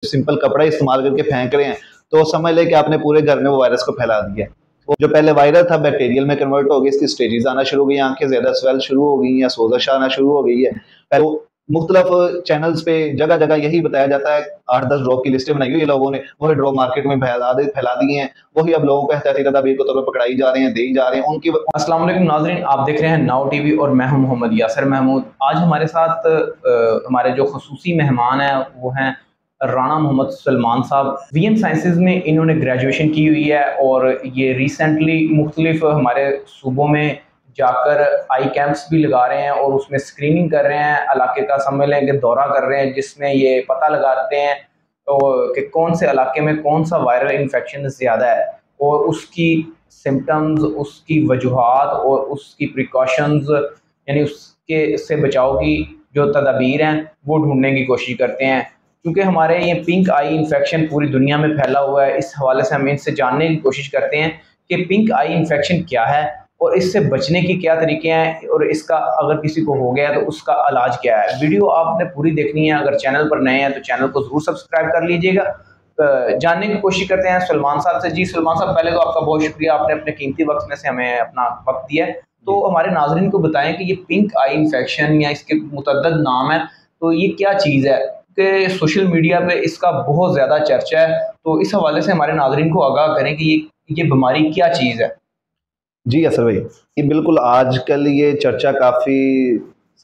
Simple कपड़ा इस्तेमाल करके फेंक रहे हैं तो समझ लें कि आपने पूरे घर में वो वायरस को फैला दिया। वो जो पहले वायरल था बैक्टीरियल में कन्वर्ट हो गई, इसकी स्टेजेस आना शुरू हो गई, आंखें ज्यादा स्वेल शुरू हो गई या सोजश आना शुरू हो गई है। पहले वो मुख्तलिफ चैनल्स पे जगह जगह यही बताया जाता है, 8-10 ड्रॉप की लिस्टें बनाई हुई लोगों ने, वही ड्रॉप मार्केट में फैला दिए हैं, वही अब लोगों को एहतियाती तदाबीर के तौर पर पकड़ाई जा रहे हैं, दी जा रहे हैं उनकी। अस्सलाम वालेकुम नाज़रीन, आप देख रहे हैं नाउ टीवी और मैं हूं मोहम्मद यासिर महमूद। आज हमारे साथ हमारे जो खसूसी मेहमान हैं वो हैं राना मोहम्मद सलमान साहब। वीएम साइंसेज में इन्होंने ग्रेजुएशन की हुई है और ये रिसेंटली मुख्तलिफ हमारे सूबों में जाकर आई कैंप्स भी लगा रहे हैं और उसमें स्क्रीनिंग कर रहे हैं, इलाके का समझ लें कि दौरा कर रहे हैं, जिसमें ये पता लगाते हैं तो कि कौन से इलाके में कौन सा वायरल इन्फेक्शन ज़्यादा है और उसकी सिम्टम्स, उसकी वजूहात और उसकी प्रिकॉशंस यानी उसके से बचाव की जो तदाबीर हैं वो ढूंढने की कोशिश करते हैं। क्योंकि हमारे ये पिंक आई इन्फेक्शन पूरी दुनिया में फैला हुआ है, इस हवाले से हम इनसे जानने की कोशिश करते हैं कि पिंक आई इन्फेक्शन क्या है और इससे बचने की क्या तरीके हैं और इसका अगर किसी को हो गया तो उसका इलाज क्या है। वीडियो आपने पूरी देखनी है, अगर चैनल पर नए हैं तो चैनल को ज़रूर सब्सक्राइब कर लीजिएगा। जानने की कोशिश करते हैं सलमान साहब से। जी सलमान साहब, पहले तो आपका बहुत शुक्रिया, आपने अपने कीमती वक्त में से हमें अपना वक्त दिया है। तो हमारे नाजरीन को बताएं कि ये पिंक आई इन्फेक्शन या इसके मुतअद्दिद नाम है, तो ये क्या चीज़ है कि सोशल मीडिया पे इसका बहुत ज़्यादा चर्चा है, तो इस हवाले से हमारे नाजरीन को आगाह करें कि ये बीमारी क्या चीज़ है। जी असर भाई, ये बिल्कुल आजकल ये चर्चा काफ़ी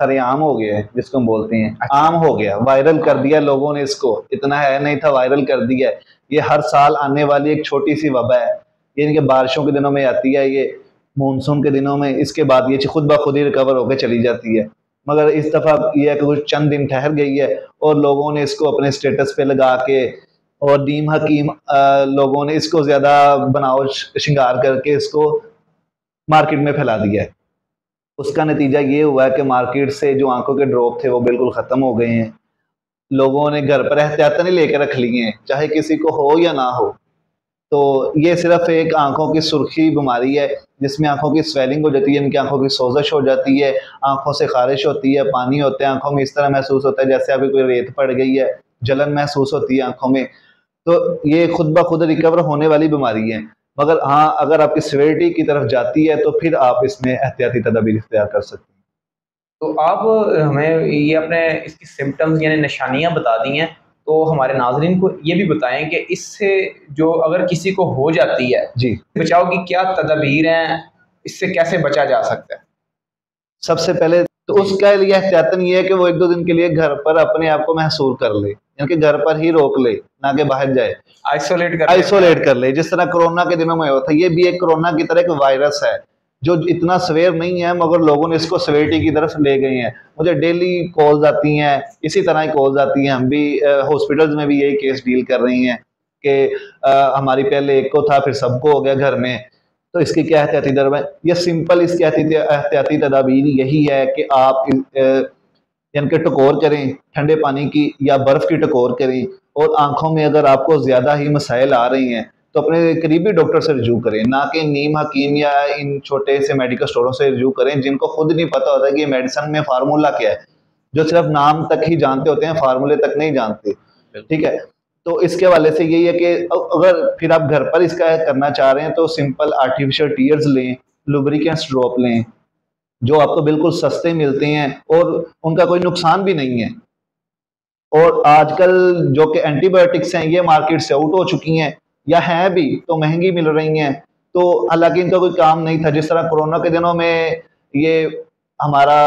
सरेआम हो गया है, जिसको हम बोलते हैं आम हो गया, वायरल कर दिया लोगों ने इसको, इतना है नहीं था वायरल कर दिया है। ये हर साल आने वाली एक छोटी सी वबा है, ये इनके बारिशों के दिनों में आती है, ये मानसून के दिनों में, इसके बाद ये खुद ब खुद ही रिकवर होकर चली जाती है। मगर इस दफ़ा ये है कि कुछ चंद दिन ठहर गई है और लोगों ने इसको अपने स्टेटस पे लगा के और नीम हकीम लोगों ने इसको ज़्यादा बनाओ श्रृंगार करके इसको मार्केट में फैला दिया है। उसका नतीजा ये हुआ है कि मार्केट से जो आंखों के ड्रॉप थे वो बिल्कुल ख़त्म हो गए हैं। लोगों ने घर पर एहतियातन ही लेकर रख लिए हैं, चाहे किसी को हो या ना हो। तो ये सिर्फ एक आंखों की सुर्खी बीमारी है जिसमें आंखों की स्वेलिंग हो जाती है, इनकी आंखों की सोजश हो जाती है, आंखों से खारिश होती है, पानी होते हैं आंखों में, इस तरह महसूस होता है जैसे अभी कोई रेत पड़ गई है, जलन महसूस होती है आंखों में। तो ये खुद ब खुद रिकवर होने वाली बीमारी है। मगर हाँ, अगर आपकी सिवियरिटी की तरफ जाती है तो फिर आप इसमें एहतियाती तदाबीर इख्तियार कर सकते हैं। तो आप हमें ये अपने इसकी सिम्टम्स यानी निशानियां बता दी हैं, तो हमारे नाजरीन को ये भी बताएं कि इससे जो अगर किसी को हो जाती है जी, बचाव की क्या तदाबीर हैं, इससे कैसे बचा जा सकता है। सबसे पहले तो उसके लिए एहतियातन ये है कि वो 1-2 दिन के लिए घर पर अपने आप को महसूर कर ले, यानी कि घर पर ही रोक ले, ना कि बाहर जाए, आइसोलेट कर ले, जिस तरह कोरोना के दिनों में हुआ था। ये भी एक कोरोना की तरह एक वायरस है जो इतना सवेयर नहीं है, मगर लोगों ने इसको सवेरिटी की तरफ ले गए हैं। मुझे डेली कॉल्स आती हैं, इसी तरह की कॉल्स आती हैं, हम भी हॉस्पिटल्स में भी यही केस डील कर रही हैं कि हमारी पहले एक को था फिर सबको हो गया घर में। तो इसकी क्या एहतियाती तदाबीर, ये सिंपल इसकी एहतियाती तदाबीर यही है कि आप यानी कि टकोर करें ठंडे पानी की या बर्फ़ की टकोर करें, और आंखों में अगर आपको ज़्यादा ही मसाइल आ रही हैं तो अपने करीबी डॉक्टर से रजू करें, ना कि नीम हकीम या इन छोटे से मेडिकल स्टोरों से रजू करें जिनको खुद नहीं पता होता कि ये मेडिसिन में फार्मूला क्या है, जो सिर्फ नाम तक ही जानते होते हैं, फार्मूले तक नहीं जानते। ठीक है, तो इसके हवाले से यही है कि अगर फिर आप घर पर इसका करना चाह रहे हैं तो सिंपल आर्टिफिशियल टीयर्स लें, लुब्रिकेंट्स ड्रॉप लें, जो आपको बिल्कुल सस्ते मिलते हैं और उनका कोई नुकसान भी नहीं है। और आजकल जो कि एंटीबायोटिक्स हैं ये मार्केट से आउट हो चुकी हैं, या हैं भी तो महंगी मिल रही हैं, तो हालांकि इनका कोई काम नहीं था। जिस तरह कोरोना के दिनों में ये हमारा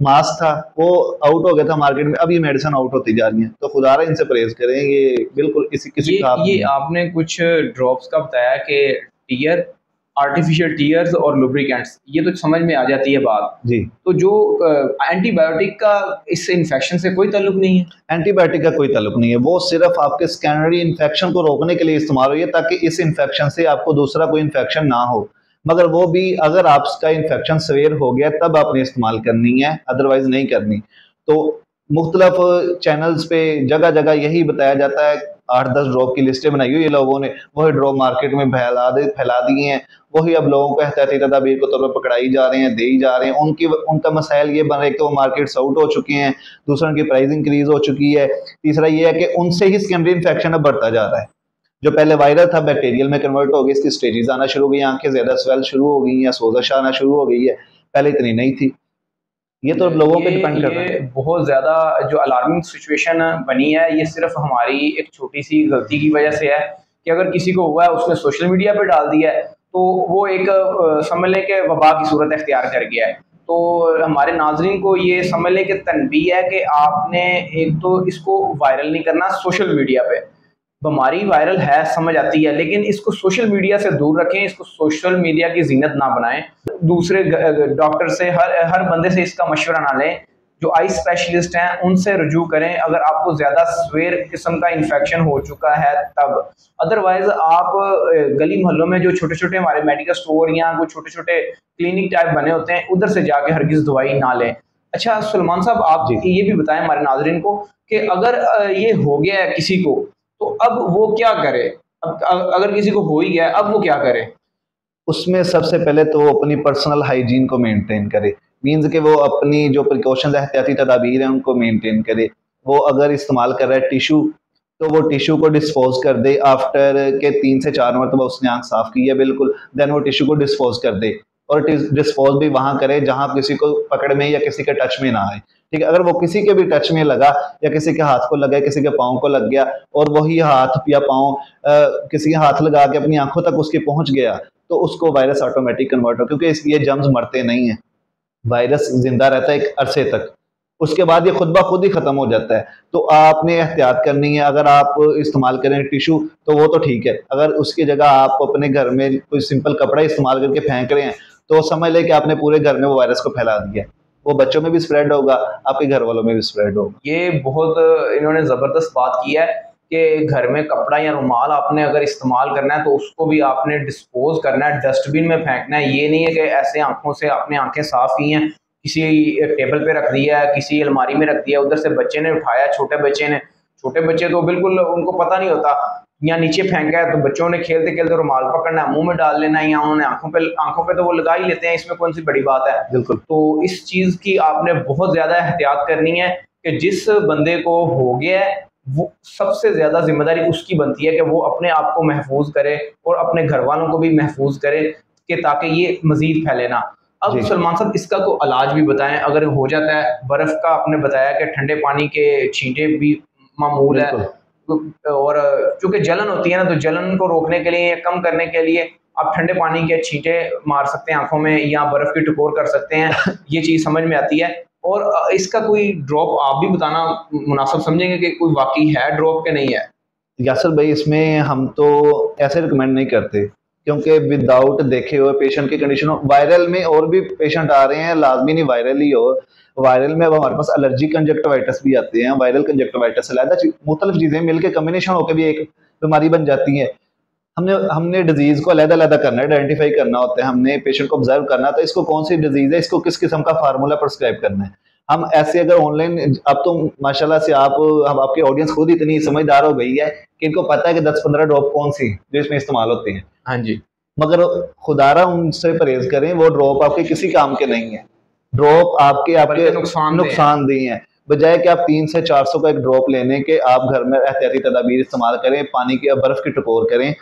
मास्क था वो आउट हो गया था मार्केट में, अब ये मेडिसिन आउट होती जा रही है, तो खुदारा इनसे परहेज करें, ये बिल्कुल किसी काम ये आपने कुछ ड्रॉप्स का बताया कि टीयर, आर्टिफिशियल टीयर्स और लुब्रिकेंट्स, ये तो समझ में आ जाती है बात जी। तो जो एंटीबायोटिक का इस इन्फेक्शन से कोई ताल्लुक नहीं है? एंटीबायोटिक का कोई ताल्लुक नहीं है, वो सिर्फ आपके स्कैनरी इन्फेक्शन को रोकने के लिए इस्तेमाल हुई है ताकि इस इन्फेक्शन से आपको दूसरा कोई इन्फेक्शन ना हो। मगर वो भी अगर आपका इन्फेक्शन सवेयर हो गया तब आपने इस्तेमाल करनी है, अदरवाइज नहीं करनी। तो मुख्तलिफ चैनल्स पे जगह जगह यही बताया जाता है, 8-10 ड्रॉप की लिस्टें बनाई हुई है लोगों ने, वही ड्रॉप मार्केट में फैला दिए हैं, वही अब लोगों को एहतियाती तदाबीर के तौर पर पकड़ाई जा रहे हैं, दे ही जा रहे हैं। उनका मसाइल ये बन रहा है कि वो मार्केट आउट हो चुके हैं, दूसरा उनकी प्राइस इंक्रीज हो चुकी है, तीसरा ये है कि उनसे ही सेकेंडरी इन्फेक्शन अब बढ़ता जा रहा है। जो पहले वायरल था बैक्टीरियल में कन्वर्ट हो गई, इसकी स्टेजेस आना शुरू हो गई, आंखें ज्यादा स्वेल शुरू हो गई या सोजश आना शुरू हो गई है, पहले इतनी नहीं थी। ये तो लोगों पे डिपेंड कर रहा है। बहुत ज्यादा जो अलार्मिंग सिचुएशन बनी है, ये सिर्फ हमारी एक छोटी सी गलती की वजह से है कि अगर किसी को हुआ है उसने सोशल मीडिया पे डाल दिया है तो वो एक समझ लें कि वबा की सूरत अख्तियार कर गया है। तो हमारे नाजरीन को ये समझ लें कि तनबीह है कि आपने एक तो इसको वायरल नहीं करना। सोशल मीडिया पे बीमारी वायरल है, समझ आती है, लेकिन इसको सोशल मीडिया से दूर रखें, इसको सोशल मीडिया की जीनत ना बनाएं। दूसरे डॉक्टर से हर बंदे से इसका मशवरा ना लें, जो आई स्पेशलिस्ट हैं उनसे रुजू करें अगर आपको ज़्यादा स्वेर किस्म का इन्फेक्शन हो चुका है तब। अदरवाइज आप गली मोहल्लों में जो छोटे छोटे हमारे मेडिकल स्टोर या कोई छोटे छोटे क्लिनिक टाइप बने होते हैं, उधर से जाके हरगिज़ दवाई ना लें। अच्छा सलमान साहब, आप ये भी बताएं हमारे नाजरीन को कि अगर ये हो गया है किसी को तो अब वो क्या करे? अब अगर किसी को हो ही गया अब वो क्या करे? उसमें सबसे पहले तो वो अपनी पर्सनल हाइजीन को मेंटेन करे, मीन्स कि वो अपनी जो प्रिकॉशंस एहतियाती तदाबीर हैं उनको मेंटेन करे। वो अगर इस्तेमाल कर रहा है टिशू तो वो टिशू को डिस्पोज कर दे, आफ्टर के 3 से 4 मरतबा उसने आंख साफ की है बिल्कुल, देन वो टिशू को डिस्पोज कर दे, और डिस्पोज भी वहां करे जहां किसी को पकड़ में या किसी के टच में ना आए। ठीक है, अगर वो किसी के भी टच में लगा या किसी के हाथ को लगा, किसी के पाँव को लग गया और वही हाथ या पाँव किसी के हाथ लगा के अपनी आंखों तक उसके पहुंच गया तो उसको वायरस ऑटोमेटिक कन्वर्ट हो, क्योंकि ये जर्म्स मरते नहीं है, वायरस जिंदा रहता है एक अरसे तक, उसके बाद ये खुद ब खुद ही खत्म हो जाता है। तो आपने एहतियात करनी है। अगर आप इस्तेमाल करें टिशू तो वो तो ठीक है, अगर उसकी जगह आप अपने घर में कोई सिंपल कपड़ा इस्तेमाल करके फेंक रहे हैं तो समझ लें कि आपने पूरे घर में वो वायरस को फैला दिया। वो बच्चों में भी स्प्रेड होगा, आपके घर वालों में भी स्प्रेड होगा। ये बहुत इन्होंने ज़बरदस्त बात की है कि घर में कपड़ा या रुमाल आपने अगर इस्तेमाल करना है तो उसको भी आपने डिस्पोज करना है, डस्टबिन में फेंकना है। ये नहीं है कि ऐसे आंखों से आपने आंखें साफ की हैं, किसी टेबल पे रख दिया है, किसी अलमारी में रख दिया, उधर से बच्चे ने उठाया, छोटे बच्चे तो बिल्कुल उनको पता नहीं होता, या नीचे फेंका है तो बच्चों ने खेलते खेलते रुमाल पकड़ना है, मुंह में डाल लेना है, या उन्होंने आंखों पे तो वो लगा ही लेते हैं, इसमें कौन सी बड़ी बात है। बिल्कुल। तो इस चीज़ की आपने बहुत ज़्यादा एहतियात करनी है कि जिस बंदे को हो गया है वो सबसे ज़्यादा जिम्मेदारी उसकी बनती है कि वो अपने आप को महफूज करे और अपने घर वालों को भी महफूज करे कि ताकि ये मजीद फैले ना। अब सलमान साहब, इसका को इलाज भी बताएं अगर हो जाता है। बर्फ़ का आपने बताया कि ठंडे पानी के छींटे भी मामूल है, और चूँकि जलन होती है ना, तो जलन को रोकने के लिए, कम करने के लिए आप ठंडे पानी के छींटे मार सकते हैं आंखों में या बर्फ़ की टकोर कर सकते हैं, ये चीज़ समझ में आती है। और इसका कोई ड्रॉप आप भी बताना मुनासिब समझेंगे कि कोई वाकई है ड्रॉप के नहीं है? यासर भाई, इसमें हम तो ऐसे रिकमेंड नहीं करते, क्योंकि विदाउट देखे हुए पेशेंट की कंडीशन, वायरल में और भी पेशेंट आ रहे हैं, लाजमी नहीं वायरल ही हो। वायरल में अब हमारे पास एलर्जी कंजक्टिवाइटिस भी आते हैं, वायरल कंजक्टिवाइटिस अलग मुख्तलिफ चीज़ें मिलकर कम्बिनेशन होकर भी एक बीमारी बन जाती है। हमने डिजीज़ को अलग-अलग करना है, आइडेंटिफाई करना होता है, हमने पेशेंट को ऑब्जर्व करना था, इसको कौन सी डिजीज़ है, इसको किस किस्म का फार्मूला प्रिस्क्राइब करना है। हम ऐसे अगर ऑनलाइन, अब तो माशाल्लाह से आपकी ऑडियंस खुद इतनी समझदार हो गई है कि इनको पता है कि 10-15 ड्रॉप कौन सी जो इसमें इस्तेमाल होती हैं। हाँ जी। मगर खुदारा उनसे परहेज करें, वो ड्रॉप आपके किसी काम के नहीं है। ड्रॉप आपके नुकसानदेह हैं। बजाय कि आप 300 से 400 का एक ड्रॉप लेने के आप घर में एहतियाती तदाबीर इस्तेमाल करें, पानी की बर्फ की टकोर करें,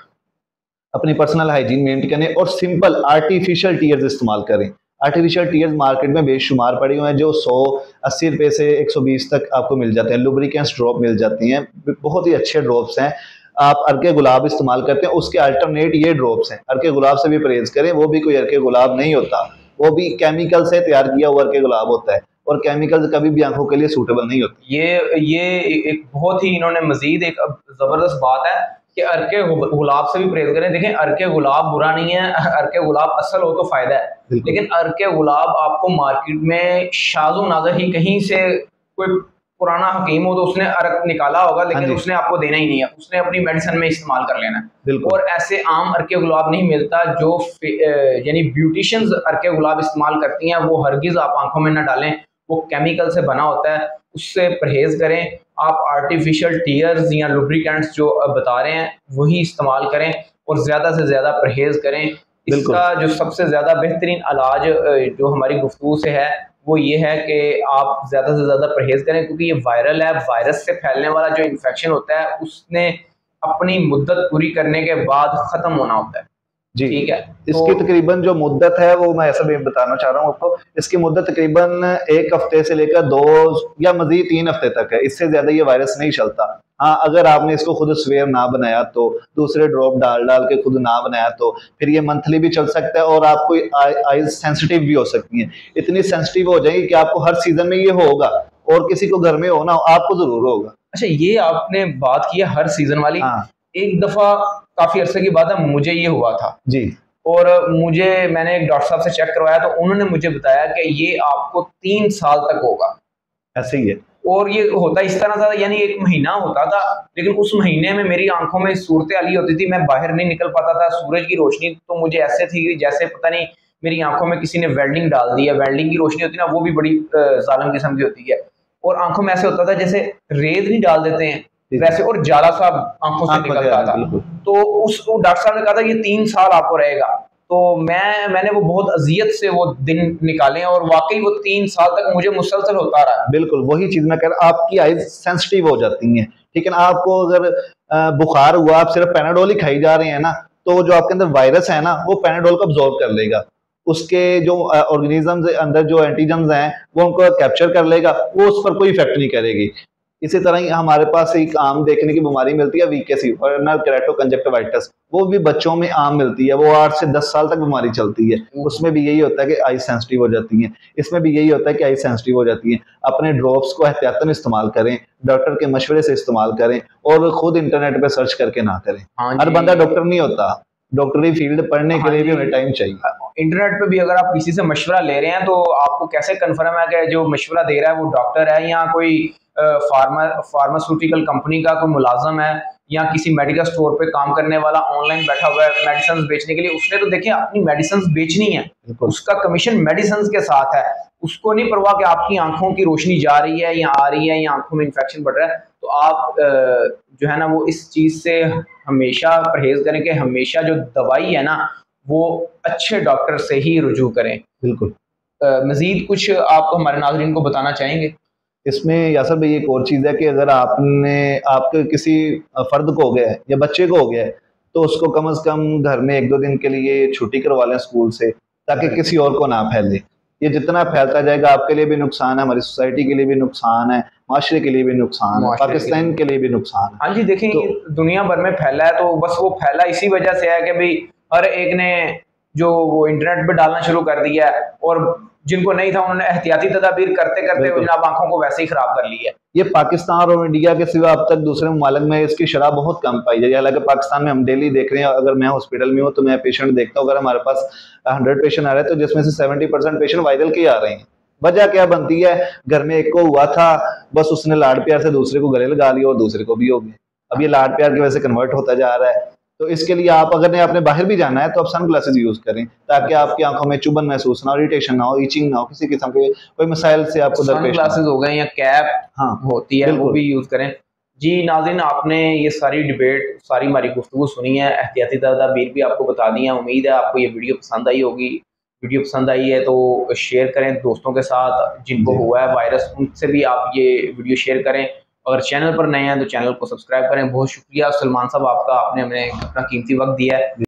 अपनी पर्सनल हाइजीन मेंटेन करें और सिंपल आर्टिफिशियल टीयर्स इस्तेमाल करें। आर्टिफिशियल टीयर्स मार्केट में बेशुमार पड़े हुए हैं, जो 180 रुपये से 120 तक आपको मिल जाते हैं। लुब्रिकेंट्स ड्रॉप मिल जाती हैं, बहुत ही अच्छे ड्रॉप्स हैं। आप अर्के गुलाब इस्तेमाल करते हैं, उसके अल्टरनेट ये ड्रॉप्स हैं। अर्के गुलाब से भी परहेज करें, वो भी कोई अर्के गुलाब नहीं होता, वो भी केमिकल से तैयार किया हुआ अर्के गुलाब होता है, और केमिकल कभी भी आंखों के लिए सूटेबल नहीं होते। ये एक बहुत ही इन्होंने मजीद एक जबरदस्त बात है कि अर्के गुलाब से भी परहेज करें। देखें, अर्के गुलाब बुरा नहीं है, अर्के गुलाब असल हो तो फायदा है, लेकिन अर्के गुलाब आपको मार्केट में शाज़ो नाज़र ही कहीं से कोई पुराना हकीम हो तो उसने अर्क निकाला होगा, लेकिन उसने आपको देना ही नहीं है, उसने अपनी मेडिसिन में इस्तेमाल कर लेना है। और ऐसे आम अर्के गुलाब नहीं मिलता जो यानी ब्यूटिशियंस अर्के गुलाब इस्तेमाल करती हैं, वो हरगिज़ आप आंखों में ना डालें, वो केमिकल से बना होता है, उससे परहेज करें। आप आर्टिफिशियल टीयर्स या लुब्रिकेंट्स जो बता रहे हैं वही इस्तेमाल करें और ज़्यादा से ज़्यादा परहेज़ करें। इसका जो सबसे ज़्यादा बेहतरीन इलाज जो हमारी गुफ्तगू से है वो ये है कि आप ज़्यादा से ज़्यादा परहेज़ करें, क्योंकि ये वायरल है। वायरस से फैलने वाला जो इन्फेक्शन होता है उसने अपनी मुद्दत पूरी करने के बाद ख़त्म होना होता है। जी ठीक है, इसकी तकरीबन जो मुद्दत है वो मैं ऐसा भी बताना चाह रहा हूँ आपको, इसकी मुद्दत तकरीबन 1 हफ्ते से लेकर 2 या मजीद 3 हफ्ते तक है। इससे ज्यादा ये वायरस नहीं चलता। हाँ, अगर आपने इसको खुद स्वेयर ना बनाया तो, दूसरे ड्रॉप डाल डाल के खुद ना बनाया तो फिर ये मंथली भी चल सकता है और आपको आईज सेंसिटिव भी हो सकती है। इतनी सेंसिटिव हो जाएगी कि आपको हर सीजन में ये होगा और किसी को घर में हो ना हो आपको जरूर होगा। अच्छा, ये आपने बात की है हर सीजन वाली। हाँ। एक दफा काफी अरसे की बात है, मुझे ये हुआ था जी, और मैंने एक डॉक्टर साहब से चेक करवाया तो उन्होंने मुझे बताया कि ये आपको 3 साल तक होगा। ऐसे ही है। और ये होता इस तरह था, यानी 1 महीना होता था, लेकिन उस महीने में मेरी आंखों में सूरत हाल होती थी, मैं बाहर नहीं निकल पाता था। सूरज की रोशनी तो मुझे ऐसे थी जैसे पता नहीं मेरी आंखों में किसी ने वेल्डिंग डाल दी है। वेल्डिंग की रोशनी होती है ना, वो भी बड़ी जालिम किस्म की होती है। और आंखों में ऐसे होता था जैसे रेत नहीं डाल देते हैं वैसे, और जाला सा आंखों से निकलता था। तो उस डॉक्टर साहब ने कहा था ये 3 साल आपको रहेगा। तो मैंने वो बहुत अजियत से वो दिन निकाले और वाकई वो 3 साल तक मुझे मुसलसल होता रहा। बिल्कुल वही चीज मैं कह रहा, आपकी आईज सेंसिटिव हो जाती हैं। ठीक है ना, आपको अगर बुखार हुआ, आप सिर्फ पैनाडोल ही खाई जा रहे हैं ना, तो जो आपके अंदर वायरस है ना वो पैनाडोल को अब्जॉर्ब कर लेगा। उसके जो ऑर्गेनिजम्स अंदर जो एंटीजन्स हैं वो उनको कैप्चर कर लेगा, वो उस पर कोई इफेक्ट नहीं करेगी। इसी तरह ही हमारे पास एक आम देखने की बीमारी मिलती है वीकेसी, वरनल केराटोकंजक्टिवाइटिस। वो भी बच्चों में आम मिलती है, वो 8 से 10 साल तक बीमारी चलती है। उसमें भी यही होता है कि आई सेंसिटिव हो जाती है। इसमें भी यही होता है कि आई सेंसिटिव हो जाती है। अपने ड्रॉप्स को एहतियातन इस्तेमाल करें, डॉक्टर के मशवरे से इस्तेमाल करें और खुद इंटरनेट पे सर्च करके ना करें। हर बंदा डॉक्टर नहीं होता, डॉक्टरी फील्ड पढ़ने के लिए भी हमें टाइम चाहिए। इंटरनेट पे भी अगर आप किसी से मशवरा ले रहे हैं तो आपको कैसे कंफर्म है कि जो मशवरा दे रहा है वो डॉक्टर है या कोई फार्मास्यूटिकल कंपनी का कोई मुलाजम है या किसी मेडिकल स्टोर पे काम करने वाला ऑनलाइन बैठा हुआ है मेडिसिन बेचने के लिए। उसने तो देखिए अपनी मेडिसिन बेचनी है, उसका कमीशन मेडिसिन के साथ है। उसको नहीं परवाह कि आपकी आंखों की रोशनी जा रही है या आ रही है या आंखों में इन्फेक्शन बढ़ रहा है। तो आप जो है ना वो इस चीज़ से हमेशा परहेज करें कि हमेशा जो दवाई है ना वो अच्छे डॉक्टर से ही रुजू करें। बिल्कुल। मजीद कुछ आप हमारे नाज़रीन को बताना चाहेंगे? इसमें यासर भाई एक और चीज़ है कि अगर आपके किसी फर्द को हो गया है या बच्चे को हो गया है तो उसको कम से कम घर में 1-2 दिन के लिए छुट्टी करवा लें स्कूल से, ताकि किसी और को ना फैले। ये जितना फैलता जाएगा आपके लिए भी नुकसान है, हमारी सोसाइटी के लिए भी नुकसान है, माशरे के लिए भी नुकसान है, पाकिस्तान के लिए भी नुकसान है। हाँ जी, देखें तो दुनिया भर में फैला है तो बस वो फैला इसी वजह से है कि भाई हर एक ने जो वो इंटरनेट पे डालना शुरू कर दिया है और जिनको नहीं था उन्होंने एहतियाती तदाबीर करते करते जनाब आंखों को वैसे ही खराब कर ली है। ये पाकिस्तान और इंडिया के सिवा अब तक दूसरे ममालिक में इसकी शरह बहुत कम पाई जाती है। हालांकि पाकिस्तान में हम डेली देख रहे हैं, अगर मैं हॉस्पिटल में हूँ तो मैं पेशेंट देखता हूँ, अगर हमारे पास 100 पेशेंट आ रहे हैं तो जिसमें से 70% पेशेंट वायरल के आ रहे हैं। वजह क्या बनती है, घर में एक को हुआ था, बस उसने लाड प्यार से दूसरे को गले लगा लिया और दूसरे को भी हो गया। अब ये लाड प्यार की वजह से कन्वर्ट होता जा रहा है। तो इसके लिए आप अगर आपने बाहर भी जाना है तो आप सन ग्लासेस यूज करें, ताकि आपकी आंखों में चुभन महसूस ना हो, इरिटेशन ना हो, इचिंग ना हो, किसी किस्म के कोई मसाइल से आपको सन ग्लासेस हो गए या कैप हाँ होती है वो भी यूज करें। जी नाज़रीन, आपने ये सारी डिबेट, सारी हमारी गुफ्तगू सुनी है, एहतियाती तदाबीर भी आपको बता दी है। उम्मीद है आपको ये वीडियो पसंद आई होगी। वीडियो पसंद आई है तो शेयर करें दोस्तों के साथ, जिनको हुआ है वायरस उनसे भी आप ये वीडियो शेयर करें। अगर चैनल पर नए हैं तो चैनल को सब्सक्राइब करें। बहुत शुक्रिया सलमान साहब आपका, आपने हमें अपना कीमती वक्त दिया है।